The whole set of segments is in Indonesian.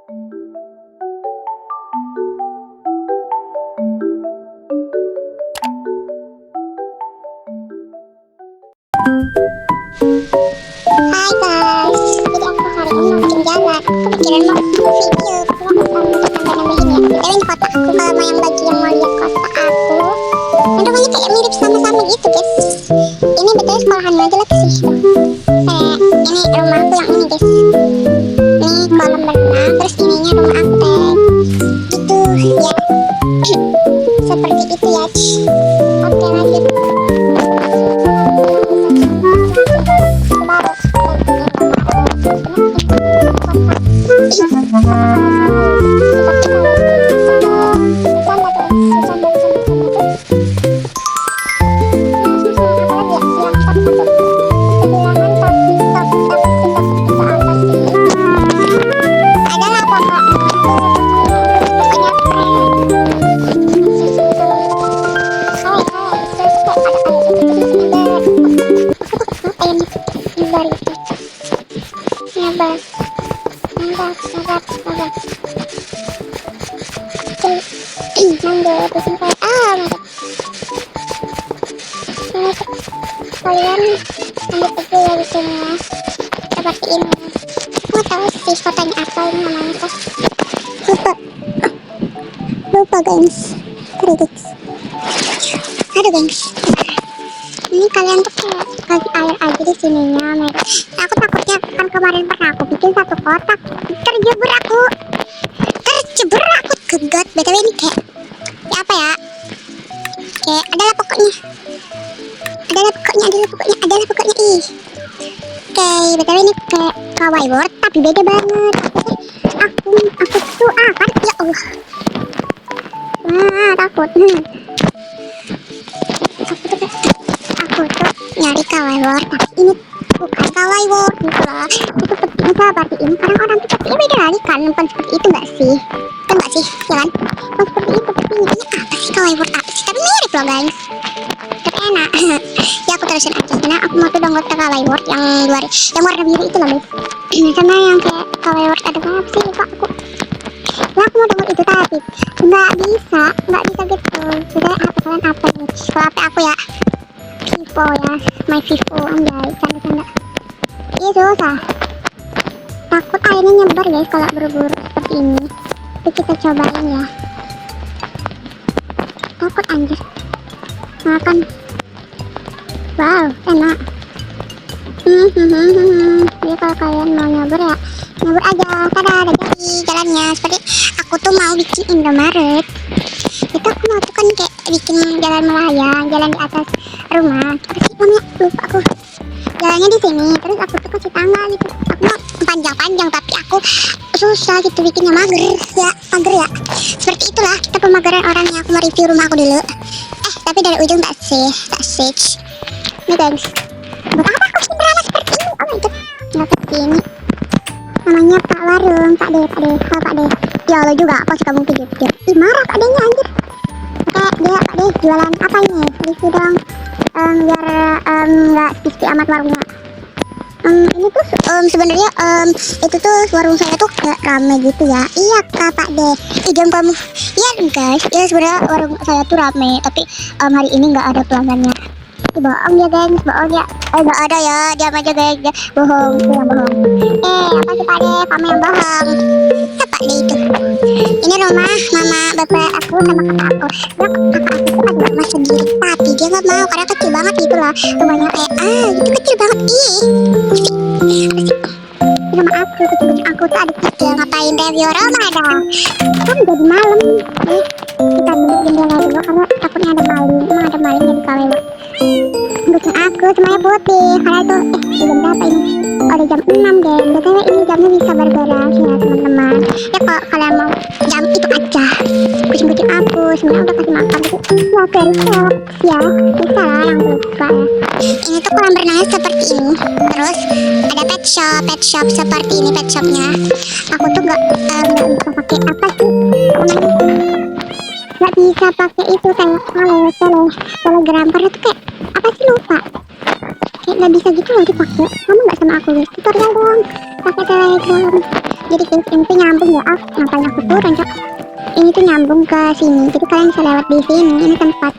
Hai guys, jadi aku hari ini mau bikin jalan. Aku pikiran mau video, cuma aku selalu nambah-nambahin ya. Btw ini kotak aku, kalau mau yang bagi yang mau lihat kotak aku. Dan rumahnya kayak mirip sama-sama gitu guys. Ini betulnya sekolahannya jelek sih. Kayak ini rumahku yang ini guys. Ini kolam berenang, terus ininya rumah aku teh. Gitu ya. Seperti itu ya. Oke lanjut. Kalian lanjut aja ya bikinnya seperti ini. Aku tahu sih fotonya apa ini namanya kok. Lupa guys. Aduh guys. Ini kalian tuh kayak kasih air aja di sininya. Aku takutnya kan kemarin pernah aku bikin satu kotak terjebur aku ke got. BTW ini kayak ya apa ya? Kayak adalah pokoknya ih. Oke, BTW ini kayak kawaii world tapi beda banget. Aku tuh kan ya Allah. Takut. Aku tuh nyari kawaii world tapi ini bukan kawaii world gitu loh. Itu seperti seperti ini. Kadang orang tuh sepertinya beda lagi kan. Bukan seperti itu nggak sih? Kan nggak sih? Ya kan? Bukan seperti itu tapi ini apa sih kawaii world apa sih? Tapi mirip loh guys. Tapi enak. Ya aku terusin aja karena aku mau tuh download ke kawaii world yang warna biru itu loh guys. Sama yang kayak kawaii world ada apa sih lupa aku. Nah aku mau download itu tapi nggak bisa gitu. Sudah HP kalian apa nih? Kalau HP aku ya Vivo ya, my Vivo anjay, canda. Iya susah. Takut airnya nyebar guys kalau buru-buru seperti ini. Tapi kita cobain ya. Takut anjir. Makan. Wow, enak. Jadi kalau kalian mau nyabur ya, nyabur aja. Tada, udah jadi jalannya. Seperti aku tuh mau bikin Indomaret. Itu aku mau tuh kan kayak bikin jalan melayang, jalan di atas rumah. Apa sih namanya? Lupa aku. Jalannya di sini. Terus aku tuh kasih tangga gitu. Aku mau panjang-panjang tapi aku susah gitu bikinnya mager ya. Seperti itulah kita pemageran orangnya. Aku mau review rumah aku dulu. Tapi dari ujung tak sih. Ini guys. Buat apa aku bikin drama seperti ini? Oh my god. Nggak seperti ini. Namanya Pak Warung, Pak D. Ya Allah juga, apa sih kamu video? Ih marah Pak D-nya anjir. Oke, dia Pak D jualan apa ini? Review dong. Biar nggak sepi amat warungnya. Ini tuh sebenarnya itu tuh warung saya tuh kayak rame gitu ya. Iya Kak Pak D. Jam kamu. Iya guys. Ya sebenarnya warung saya tuh rame, tapi hari ini nggak ada pelanggannya. Bohong ya guys, bohong ya. Nggak ada ya, diam aja guys. Dia bohong, itu yang bohong. Apa sih Pak D? Kamu yang bohong. Pak D itu. Ini rumah mama bapak aku sama kakak aku. Kakak aku tuh ada rumah sendiri, tapi dia nggak mau karena kecil banget gitu lah. Rumahnya kayak gitu kecil banget. Rumah aku, kucing aku tuh ada kecil. Ngapain review rumah dong? Kan jadi malam. Kita duduk jendela dulu karena takutnya ada maling. Emang ada maling jadi kawaii. Kucing aku semuanya putih. Karena tuh jam berapa ini? Oh udah jam 6 deh. BTW ini jamnya bisa bergerak ya teman-teman. Ya kalau kalian mau jam itu aja. Kucing-kucing aku sebenarnya udah kasih makan gitu. Ya kerisep ya. Bisa lah yang lupa ya. Ini tuh kolam berenangnya seperti ini. Terus ada pet shop seperti ini pet shopnya. Aku tuh nggak bisa pakai apa sih namanya? Nggak bisa pakai itu kayak telegram karena tuh kayak apa sih lupa. Kayak nggak bisa gitu loh dipakai. Kamu nggak sama aku guys? Tutorial dong pakai telegram. Jadi guys ini tuh nyambung ya. Ngapain aku turun, Cok? Ini tuh nyambung ke sini, jadi kalian bisa lewat di sini. Ini tempat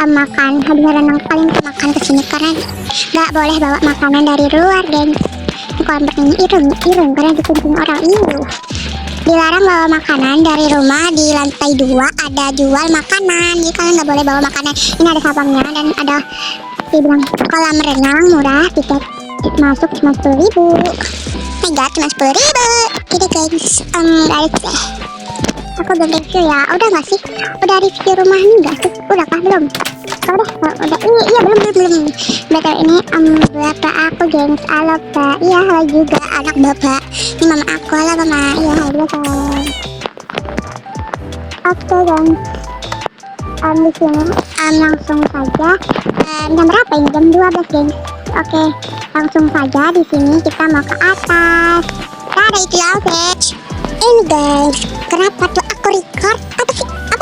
makan. Habis renang kalian bisa makan ke sini karena nggak boleh bawa makanan dari luar, gengs. Di kolam ini irung karena dikunjungi orang itu. Dilarang bawa makanan dari rumah. Di lantai 2 ada jual makanan, jadi kalian nggak boleh bawa makanan. Ini ada sapangnya dan ada dibilang kolam renang murah, tiket masuk cuma 10.000. Enggak, cuma 10.000. Ini guys, guys, aku belum review ya. Udah nggak sih? Udah review rumah ini nggak sih? Udah kah? Belum? Udah. Iya belum. Betul, ini bapak aku, gengs. Halo Pak. Iya, halo juga anak bapak. Ini mama aku. Halo mama. Iya, halo guys. Oke gengs. Di sini langsung saja. Jam berapa ini? Jam 12 gengs. Oke, langsung saja di sini kita mau ke atas. Ada itu outlet. Ini guys, kenapa tuh aku record? Apa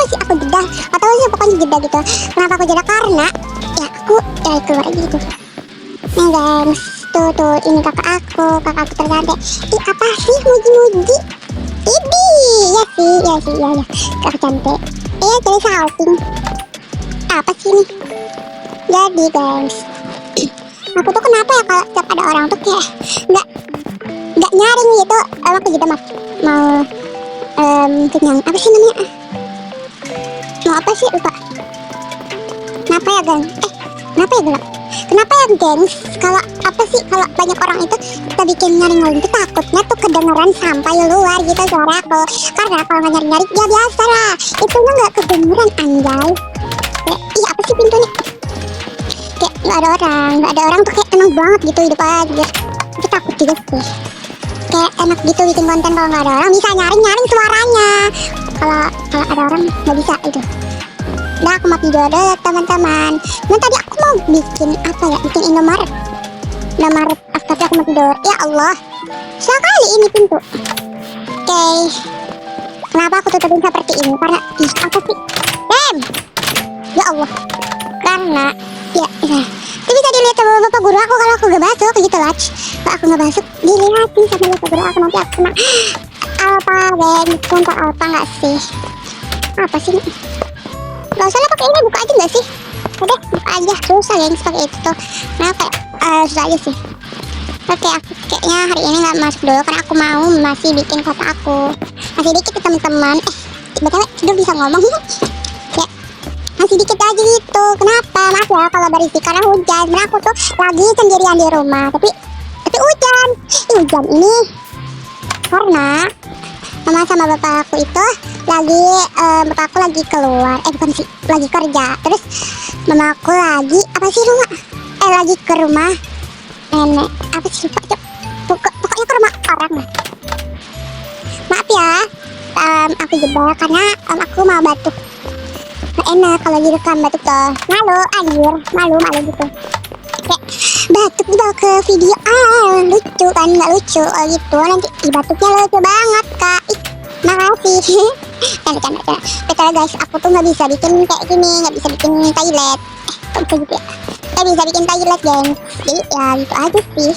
sih aku jeda? Atau sih pokoknya jeda gitu. Kenapa aku jeda? Karena ya aku keluar aja gitu. Nih guys, tuh ini kakak aku terganteng. Ih, apa sih muji-muji? Ini ya sih, kakak cantik. Iya, jadi salting. Apa sih nih? Jadi guys, aku tuh kenapa ya kalau setiap ada orang tuh kayak nggak nyaring gitu. Aku jeda mau kenyang. Apa sih namanya? Mau apa sih, lupa. Kenapa ya gengs? Kenapa ya gengs? Kalau apa sih, kalau banyak orang itu kita bikin nyaring itu takutnya tuh kedengeran sampai luar gitu suara aku. Karena kalau nggak nyari-nyari ya biasa lah, itu nggak kedengeran anjay. Iya, apa sih pintunya? Kayak nggak ada orang tuh kayak tenang banget gitu hidup aja. Tapi takut juga sih. Kayak enak gitu bikin konten kalau nggak ada orang, bisa nyaring suaranya. Kalau ada orang nggak bisa itu. Udah, aku mau tidur dulu teman-teman. Dan tadi aku mau bikin apa ya? Bikin Indomaret. Tapi aku mau tidur. Ya Allah, sekali ini pintu. Oke. Kenapa aku tutupin seperti ini? Karena apa sih? Ya Allah. Karena ya. Itu bisa dilihat sama bapak guru aku kalau aku gak masuk gitu lah. Kalau aku gak masuk, dilihatin sama bapak guru aku, nanti aku kena alpa, gengs. Contoh alpa gak sih? Apa sih nih? Gak usah lah pakai ini, buka aja gak sih? Udah, buka aja. Susah gengs pakai itu tuh. Nah, kayak susah aja sih. Oke, aku kayaknya hari ini gak masuk dulu karena aku mau masih bikin foto aku. Masih dikit ya teman-teman. Btw, tidur bisa ngomong. Ya, masih dikit aja gitu. Kenapa? Maaf ya kalau berisik karena hujan. Sebenarnya aku tuh lagi sendirian di rumah, tapi hujan. Hujan ini karena mama sama bapak aku itu lagi bapak aku lagi keluar. Bukan sih, lagi kerja. Terus mama aku lagi lagi ke rumah nenek. Apa sih, lupa. Pokoknya ke rumah orang lah. Maaf ya, aku jeda karena aku mau batuk. Gak enak kalau direkam batuk tuh. Malu gitu. Kayak batuk dibawa ke video, lucu kan? Nggak lucu gitu. Nanti batuknya lucu banget kak. Makasih. Canda. Betul guys, aku tuh nggak bisa bikin kayak gini, nggak bisa bikin toilet. Kok bisa gitu ya? Bisa bikin toilet gengs. Jadi ya gitu aja sih.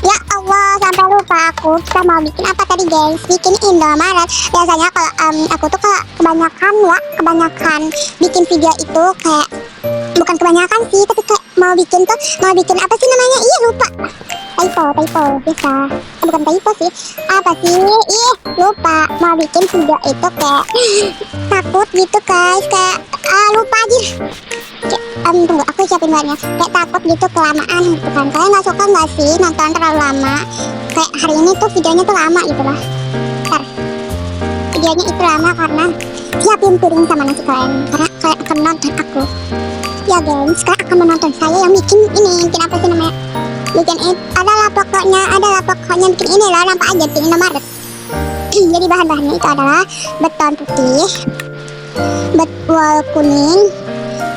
Ya Allah, sampai lupa aku. Kita mau bikin apa tadi gengs? Bikin Indomaret. Biasanya kalau aku tuh kebanyakan bikin video itu kayak, bukan kebanyakan sih, tapi kayak mau bikin apa sih namanya? Iya, lupa. Typo biasa. Bukan typo sih. Apa sih? Lupa. Mau bikin video itu kayak takut gitu guys, kayak lupa aja. Tunggu, aku siapin bahannya. Kayak takut gitu kelamaan gitu kan. Kalian gak suka gak sih nonton terlalu lama? Kayak hari ini tuh videonya tuh lama gitu lah. Bentar, videonya itu lama karena siapin piring sama nasi kalian, karena kalian akan menonton aku. Ya gengs, kalian akan menonton saya yang bikin apa sih namanya? Adalah pokoknya bikin ini lah, nampak aja bikin Indomaret. Jadi bahan-bahannya itu adalah beton putih, wall kuning,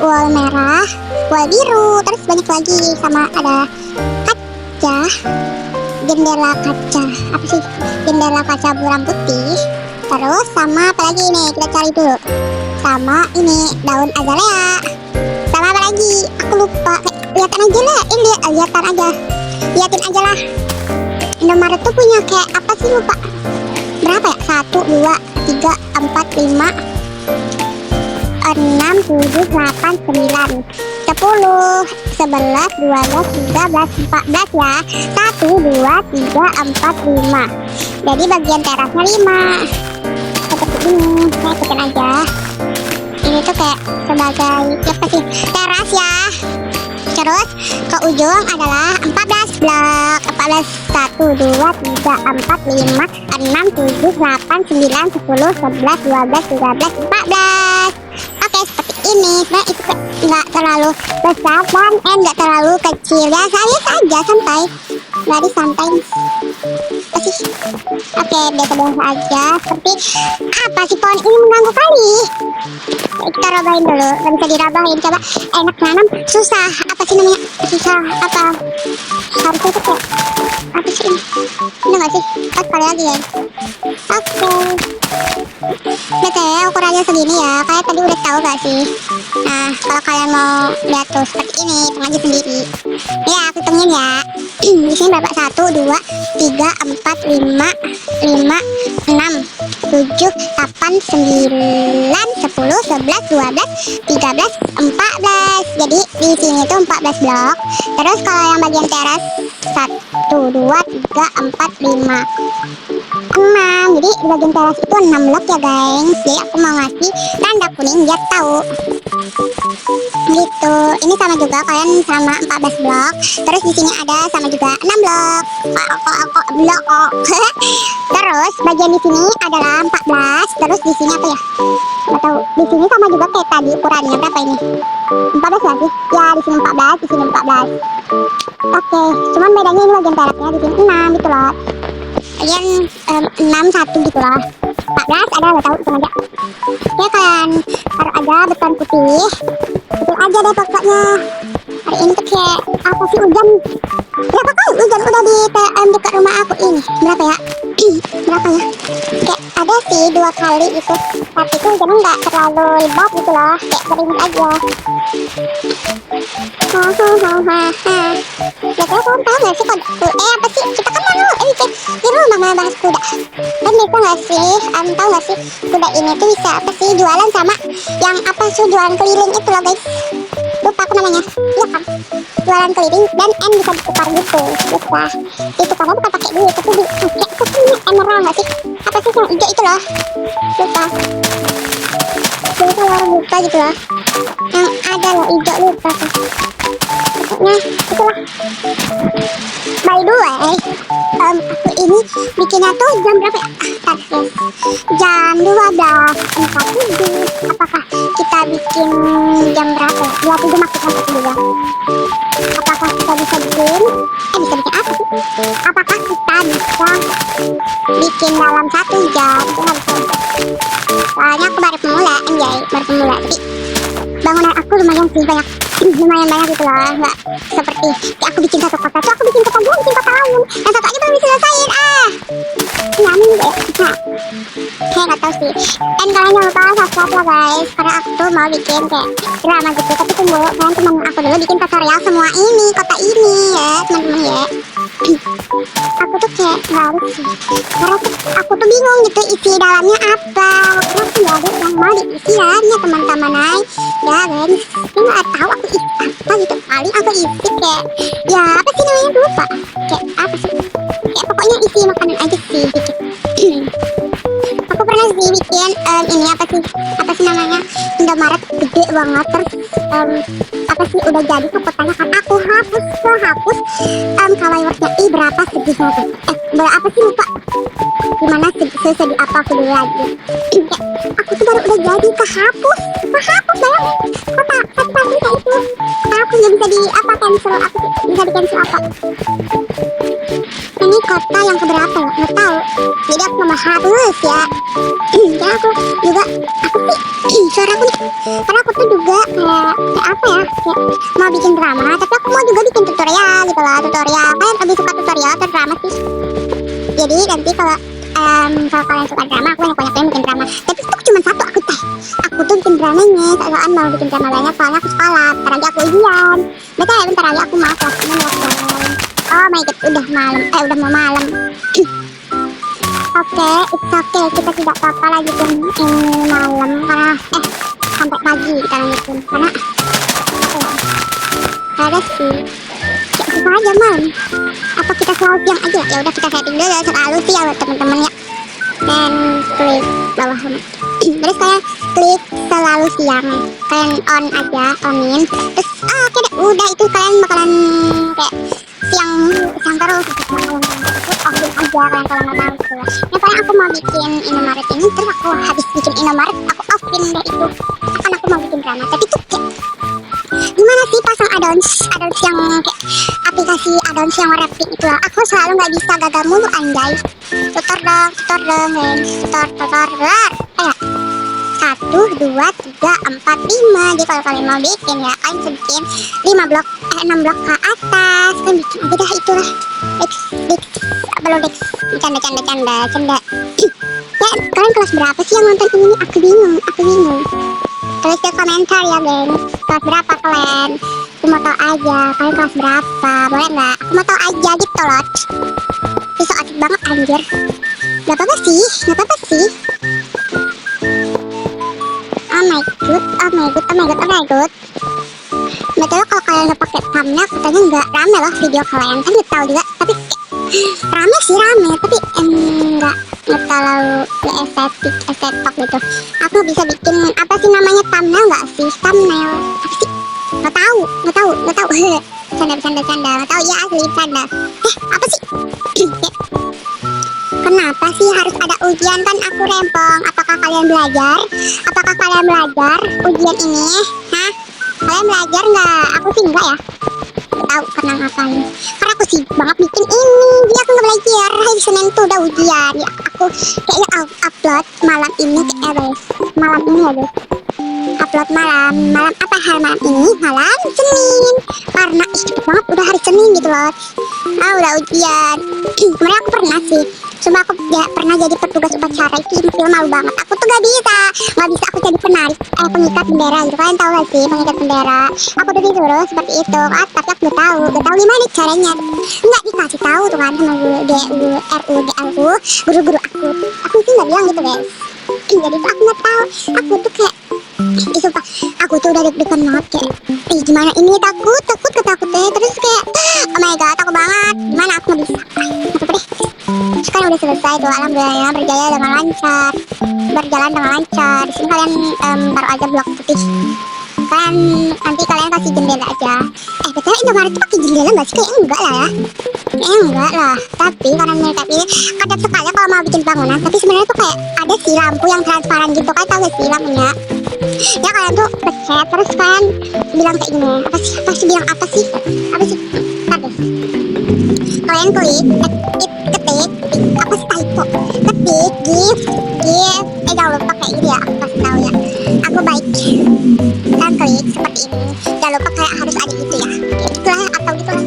wall merah, wall biru, terus banyak lagi, sama ada kaca, jendela kaca buram putih, terus sama apa lagi nih, kita cari dulu, sama ini daun azalea, sama apa lagi aku lupa. Lihatin aja lah. Indomaret tuh punya kayak apa sih, lupa berapa ya, 2, 3, 4, 5, 6, 7, 8, 9, 10, 11, 12, 13, 14 ya. 1, 2, 3, 4, 5. Jadi bagian terasnya 5. Seperti ini, saya ikutin aja. Ini tuh kayak sebagai apa sih, teras ya. Terus ke ujung adalah 14 blok. 14, 1, 2, 3, 4, 5, 6, 7, 8, 9, 10, 11, 12, 13, 14. Oke, seperti ini. Nah, itu nggak terlalu besar dan nggak terlalu kecil ya. Saya saja santai, dari santai. Apa sih? Oke, biasa-biasa aja. Seperti apa sih pohon ini mengganggu kali? Kita rabahin dulu, nggak bisa dirabahin. Coba enak nanam susah. Apa sih namanya? Susah apa? Harusnya itu kayak apa sih ini? Ini nggak sih? Oh, sekali lagi ya. Oke. BTW ukurannya segini ya. Kalian tadi udah tahu gak sih? Nah, kalau kalian mau lihat tuh seperti ini, hitung aja sendiri. Ya, aku hitungin ya. Di sini berapa? 1, 2, 3, 4, 5, 5, 6, 7, 8, 9, 10, 11, 12, 13, 14. Jadi di sini tuh 14 blok. Terus kalau yang bagian teras 1, 2, 3, 4, 5, 6. Jadi di bagian teras itu 6 blok ya guys. Jadi aku mau ngasih tanda kuning biar tahu gitu. Ini sama juga, kalian sama 14 blok. Terus di sini ada sama juga 6 blok. Blok. Terus bagian di sini adalah 14. Terus di sini apa ya? Nggak tahu. Di sini sama juga kayak tadi, ukurannya berapa ini? 14 lagi. Ya, di sini 14, di sini 14. Oke, cuman bedanya ini bagian terasnya di sini 6 gitu loh. Bagian 6 1 gitu loh. 14 ada, nggak tahu, hitung aja. Oke, kalian taruh aja beton putih. Betul aja deh pokoknya. Hari ini tuh kayak apa sih, hujan. Berapa kali hujan udah di TM dekat rumah aku ini? Berapa ya? Berapa ya? Kayak ada sih 2 kali gitu. Tapi tuh hujannya nggak terlalu lebat gitu loh. Kayak sering aja. Biasanya kalian tahu nggak sih kode? Apa sih? Kita kan di rumah malah bahas kuda. Dan bisa nggak sih? Tahu nggak sih? Kuda ini tuh bisa apa sih? Jualan sama yang apa sih? Jualan keliling itu loh guys. Lupa aku namanya. Iya kan? Jualan keliling dan bisa ditukar gitu. Bisa. Ditukarnya bukan pakai duit, tapi kayak apa sih? Emerald nggak sih? Apa sih yang hijau itu loh? Lupa. Jadi kalau orang lupa gitu loh. Yang ada loh hijau, lupa sih. Pokoknya itulah. By the way, aku ini bikinnya tuh jam berapa ya? Jam 12.47. Apakah kita bikin jam berapa ya? 27 maksudnya juga. Apakah kita bisa bikin? Bisa bikin apa sih? Apakah kita bisa bikin dalam 1 jam? Soalnya aku baru pemula, baru pemula. Tapi bangunan aku lumayan sih banyak. Lumayan banyak gitu loh, nggak seperti aku bikin satu kota tuh aku bikin kota gue, bikin kota lain yang satu aja belum bisa selesaiin. Nyamin deh. Saya nggak tahu sih. Dan kalian jangan lupa subscribe ya guys, karena aku tuh mau bikin kayak drama gitu. Tapi tunggu, kalian teman aku dulu bikin tutorial semua ini, kota ini ya teman-teman ya. Aku tuh kayak harus sih, karena aku tuh bingung gitu isi dalamnya apa. Karena tuh ada yang mau diisi dalamnya teman-teman ya guys. Ini nggak tahu aku isi apa gitu, paling aku isi kayak ya apa sih namanya, lupa kayak apa sih, kayak pokoknya isi makanan aja sih gitu. Aku pernah sih bikin ini apa sih namanya, Indomaret gede banget. Terus apa sih udah jadi kotanya kan aku hapus kawaywordnya berapa sedihnya tuh, berapa sih lupa, gimana sedih apa aku dulu lagi. Aku tuh baru udah jadi kehapus bayangin kota satu itu aku nggak bisa di apa cancel, aku bisa di cancel apa. Ini kota yang keberapa ya, nggak tahu. Jadi aku mau hapus ya. Ya aku juga suaraku nih, karena aku tuh juga kayak apa ya, kayak mau bikin drama, tapi aku mau juga bikin tutorial gitu lah. Tutorial, kalian lebih suka tutorial atau drama sih? Jadi nanti kalau kalian suka drama, aku banyak bikin drama. Tapi itu cuma satu, aku tuh bikin dramanya. Soalnya mau bikin drama banyak, soalnya aku sekolah. Bentar lagi aku ujian. Betul ya, bentar lagi aku mau kelas 6. Oh my god, udah malam, udah mau malam. Oke, it's okay. Kita tidak apa-apa lanjutin ini malam karena sampai pagi kita lanjutin karena ada sih kita aja malam. Apa kita selalu siang aja? Ya udah kita setting dulu selalu siang ya teman-teman ya. Dan klik bawah terus kalian klik selalu siang, kalian on aja, onin terus oke deh, udah itu kalian bakalan kayak siang terus offin aja kalian kalau nggak mau gitu. Nah paling aku mau bikin Indomaret ini terus aku habis bikin Indomaret aku offin deh itu, akan aku mau bikin drama tapi tuh kayak gimana sih pasang addons yang kayak aplikasi addons yang wrapping itu lah, aku selalu nggak bisa, gagal mulu anjay. Tutor dong guys, tutor 1, 2, 3, 4, 5. Jadi kalau kalian mau bikin ya kalian bisa bikin 6 blok ke atas kan, bikin aja dah itulah dex canda ya. Kalian kelas berapa sih yang nonton ini? Aku bingung tulis di komentar ya gengs, kelas berapa kalian, aku mau tau aja kalian kelas berapa, boleh nggak? Aku mau tau aja gitu loh. Bisa asik banget anjir, gak apa-apa sih. Oh my god. Betul kalau kalian udah pakai thumbnail katanya nggak rame loh video kalian, kan nggak tahu juga, tapi rame tapi nggak terlalu estetik gitu. Aku bisa bikin apa sih namanya thumbnail nggak sih? Thumbnail apa sih? Nggak tahu. Canda nggak tahu ya, asli canda. Apa sih? Kenapa sih harus ada ujian, kan aku rempong? Apakah kalian belajar ujian ini? Hah? Kalian belajar nggak? Aku sih enggak ya. Tahu karena ngapain? Karena aku sibuk banget bikin ini. Dia aku nggak belajar. Hari Senin tuh udah ujian. Ya aku kayaknya upload malam ini malam ini ya guys. Upload malam apa hari malam ini? Malam Senin. Karena cepet banget udah hari Senin gitu loh. Udah ujian. Kemarin aku pernah sih. Cuma aku gak pernah jadi petugas upacara, itu malu banget. Aku tuh gak bisa aku jadi pengikat bendera gitu. Kalian tahu gak sih pengikat bendera? Aku tuh disuruh seperti itu, tapi aku gak tahu gimana caranya. Nggak dikasih tahu tuh kan sama guru-guru aku sih nggak bilang gitu guys. Jadi tuh aku nggak tahu. Aku tuh kayak sumpah, aku tuh udah deg-degan banget kayak gimana ini, takut deh. Terus kayak oh my god, takut banget. Gimana aku nggak bisa? Sekarang udah selesai tuh, alhamdulillah berjalan dengan lancar. Di sini kalian taruh aja blok putih. Kan nanti kalian kasih jendela aja. Betul Indomaret tuh pakai jendela nggak sih? Kayaknya enggak lah ya. Tapi karena mereka ini kadang sekali kalau mau bikin bangunan, tapi sebenarnya tuh kayak ada sih lampu yang transparan gitu. Kalian tahu gak sih lampunya? Ya kalian tuh pencet terus kalian bilang kayak gini. Apa sih? Tadi kalian klik ketik apa sih typo, ketik give jangan lupa kayak gitu ya, aku kasih tahu ya, aku baik dan klik seperti ini. Jangan lupa kayak harus ada gitu ya, itulah atau gitu lah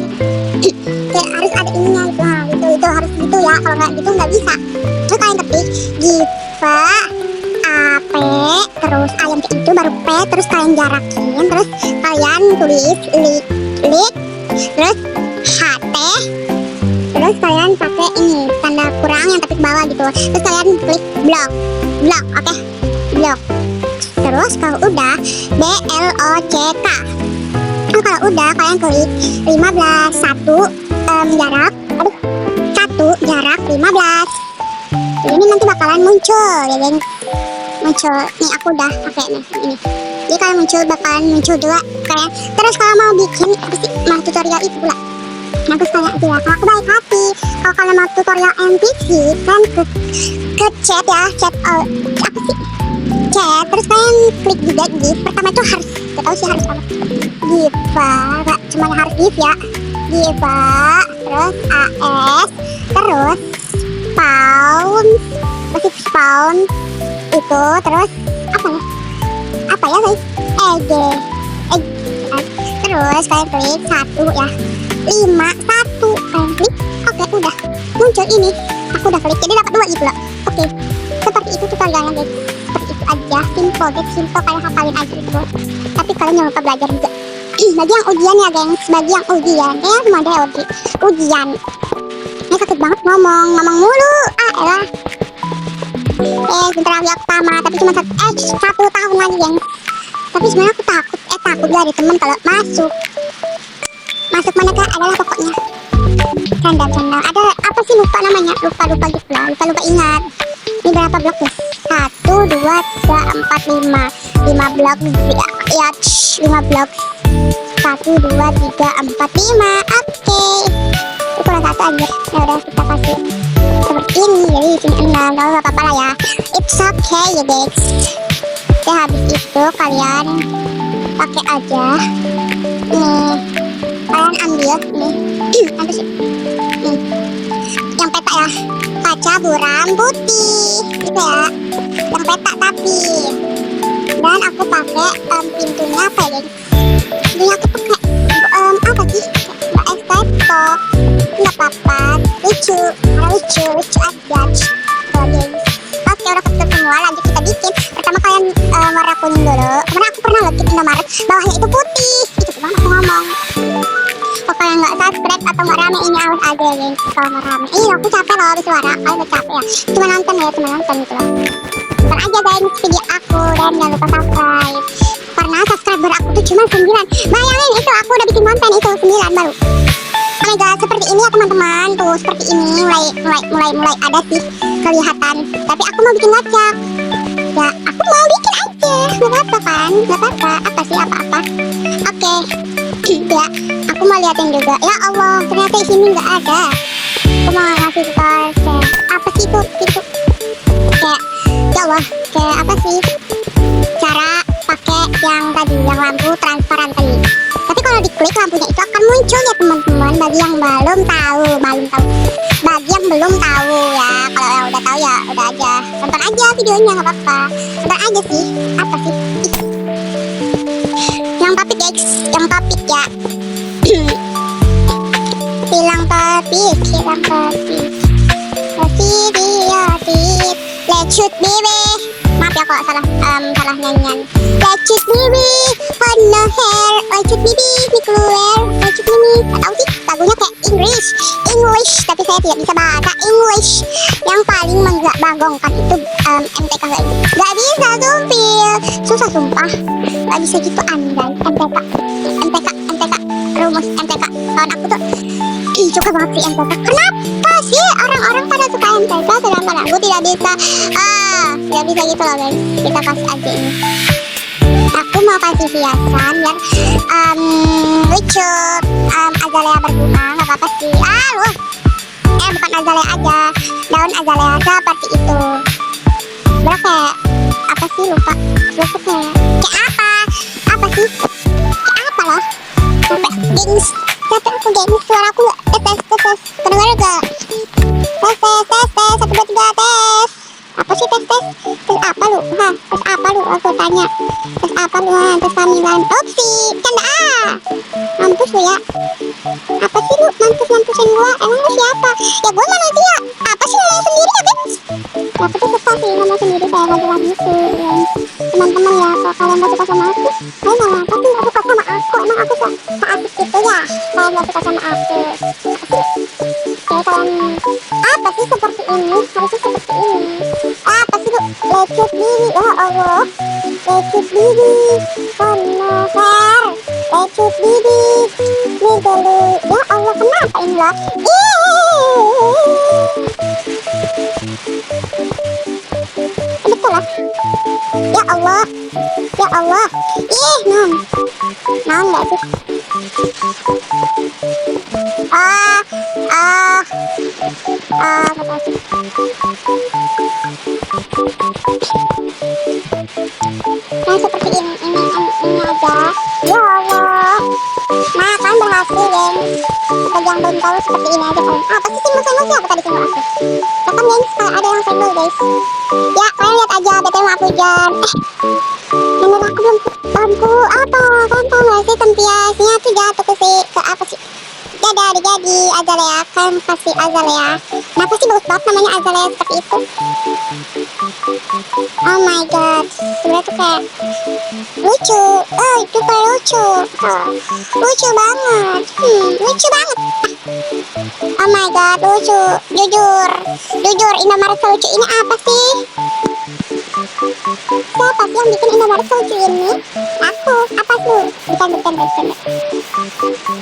kayak harus ada ininya gitu, itu harus gitu ya, kalau nggak gitu nggak bisa. Terus kalian ketik give terus ayam kayak itu baru P, terus kalian jarakin, terus kalian tulis lik terus HT, terus kalian pakai ini tanda kurang yang ketik bawah gitu, terus kalian klik blok oke, blok. Terus kalau udah BLOCK, kalau udah kalian klik 15 jarak 15. Jadi ini nanti bakalan muncul ya geng, nih aku udah pakai nih ini. Jadi kalian bakalan muncul dua kalian. Terus kalau mau bikin apa sih tutorial itu pula, aku sekalian aja ya, kalau aku baik hati. Kalau kalian mau tutorial NPC kan ke chat ya, chat terus kalian klik juga give. Pertama itu harus, gak tau sih harus apa, give gak cuma harus give ya, give terus AS terus spawn itu, terus apa ya guys, terus kalian klik 1 ya, 5 1 kalian klik, oke udah muncul ini, aku udah klik jadi dapat 2 gitu loh. Oke, seperti itu tutorialnya guys, seperti itu aja, simple kalian hafalin aja itu. Tapi kalian jangan lupa belajar juga bagi yang ujian ya gengs, kayaknya semua ada ujian. Ini sakit banget ngomong mulu, elah. Bentar lagi aku tamat, tapi cuma satu tahun lagi, geng. Tapi sebenarnya aku takut gak ada teman kalau masuk mana kak, adalah pokoknya sandal ada apa sih, lupa namanya, lupa gitu lah, lupa ingat. Ini berapa blok ya? 1, 2, 3, 4, 5 blok ya, 5 blok. 1, 2, 3, 4, 5. Oke, itu kurang satu aja. Ya udah, kita kasih seperti ini, jadi di sini 6. Kalau nggak apa-apa lah ya, it's okay ya guys. Ya habis itu kalian pakai aja nih, kalian ambil nih apa sih, yang peta ya, kaca buram putih gitu ya, yang peta. Tapi dan aku pakai pintunya apa ya guys, pintunya aku pakai apa sih, esteto, nggak apa-apa, lucu aja. Oke, udah ketutup semua, lanjut kita bikin. Pertama kalian warna kuning dulu, karena aku pernah bikin Indomaret bawahnya itu putih. Itu cuma aku ngomong. Kalau kalian nggak subscribe atau nggak rame, ini awas aja ya guys. Kalau nggak rame, aku capek loh habis suara, kalian udah capek ya. Cuma nonton gitu loh. Nonton aja guys video aku, dan jangan lupa subscribe. Karena subscriber aku tuh cuma 9. Bayangin itu, aku udah bikin konten itu 9 baru. Oh my god, seperti ini ya teman-teman, tuh seperti ini mulai ada sih kelihatan. Tapi aku mau bikin ngacak. Ya, aku mau bikin aja, nggak apa-apa kan, nggak apa-apa. Apa sih, apa-apa. Oke, ya, aku mau liatin juga. Ya Allah, ternyata di sini nggak ada. Aku mau ngasih kartu. Apa sih itu? Kayak, ya Allah, kayak apa sih? Cara pakai yang tadi, yang lampu transparan tadi. Tapi kalau diklik lampunya itu akan muncul ya teman-teman. Bagi yang belum tahu. Bagi yang belum tahu ya, kalau yang udah tahu ya udah aja, tonton aja videonya, nggak apa-apa. Tonton aja sih. Apa sih? Yang papit guys, yang papit ya. Hilang papit. Let's shoot baby. Maaf ya kalau salah nyanyian. Let's shoot baby, on no hair. Let's shoot baby, mi keluar. Let's shoot baby. Gak tau sih, lagunya kayak English, tapi saya tidak bisa bahasa English. Yang paling menggabagongkan itu MTK guys. Gak bisa sumpil, susah sumpah. Gak bisa gitu andai. MTK, rumus MTK. Kawan aku tuh suka banget sih MTK. Kenapa sih orang-orang pada suka MTK sedangkan aku tidak bisa? Tidak bisa gitu loh guys. Kita kasih aja ini. Aku mau kasih hiasan biar lucu. Azalea berbunga, nggak apa-apa sih. Bukan azalea aja, daun azalea seperti itu. Berapa kayak apa sih, lupa kayak apa sih, kayak apa loh. Gengs, capek aku gengs, suara aku tes. Kedengar gak? Tes 1, 2, 3 tes. Apa sih tes apa lu? Tes apa lu? Aku tanya. Tes apa lu? Tes kehamilan. Opsi, canda. Mampus lu ya. Apa sih lu? Mampusin gua. Emang lu siapa? Ya gua manusia. Apa sih ngomong sendiri ya guys? Ya aku tuh suka sih ngomong sendiri, saya gak jelas gitu ya. Teman-teman ya, kalau kalian gak suka sama aku, saya gak apa sih, gak suka sama aku. Emang aku seasik itu ya? Saya gak suka sama aku. Kayak kalian apa sih seperti ini? Harusnya seperti ini. Apa sih lu? Lecut diri, ya Allah. Lecut diri, konover. Lecut diri, nih dulu. Ya Allah, kenapa ini lah? Betul lah. Ya Allah. Non gak sih? Makasih. Nah seperti ini aja. Ya Allah. Nah kan berhasil geng. Bagi yang belum tahu seperti ini aja kan. Apa sih simbol apa tadi simbol aku? Ya kan geng, kalau ada yang simbol guys. Ya kalian lihat aja, betul maaf hujan. Bener aku belum apa kan tau gak sih, tempiasnya tuh jatuh ke apa sih? Jadi azalea kan, kasih azalea. Kenapa sih bagus banget namanya azalea seperti itu? Oh my god, sebenernya tuh kayak lucu. Itu kayak lucu. Lucu banget. Lucu banget. Oh my god, lucu. Jujur Indomaret selucu ini apa sih? Siapa sih yang bikin Indomaret selucu ini? Aku. Apa tuh? Bercanda.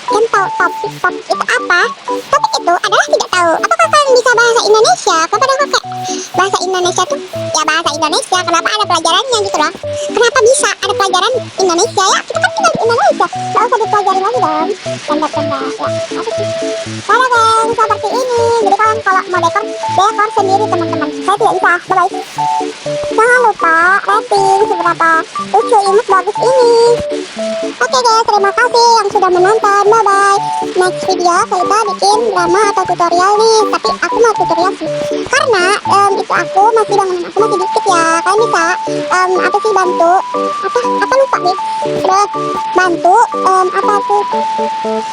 Kan tahu topik itu apa? Topik itu adalah tidak tahu. Apakah kalian bisa bahasa Indonesia? Kepada kakak bahasa Indonesia tuh ya bahasa Indonesia. Kenapa ada pelajarannya gitu loh? Kenapa bisa ada pelajaran Indonesia ya? Kita kan tinggal di Indonesia. Gak usah dipelajari lagi dong. Canda ya. Apa sih? Pada geng seperti ini. Jadi kalian kalau mau dekor sendiri teman-teman. Saya tidak bisa. Bye bye. Jangan lupa rating seberapa lucu imut bagus ini. Oke guys, terima kasih yang sudah menonton. Bye bye. Next video kita bikin drama atau tutorial nih. Tapi aku mau tutorial sih. Karena itu bangunan aku masih dikit ya. Kalian bisa apa sih bantu? Apa lupa nih. Terus bantu apa tuh?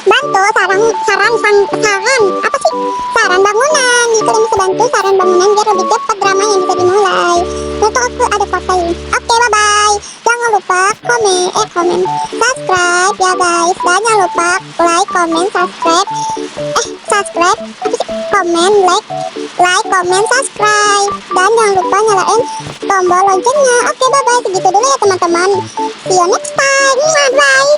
Bantu saran apa sih? Saran bangunan. Kalian bisa bantu saran bangunan biar lebih cepat drama yang bisa dimulai. Nah, tuh aku ada foto ini. Oke, bye bye. Jangan lupa komen, subscribe ya guys. Dan jangan lupa like, comment, subscribe. Apa sih? Komen, like, comment, subscribe. Dan jangan lupa nyalain tombol loncengnya. Oke, bye bye. Segitu dulu ya teman-teman. See you next time. Bye.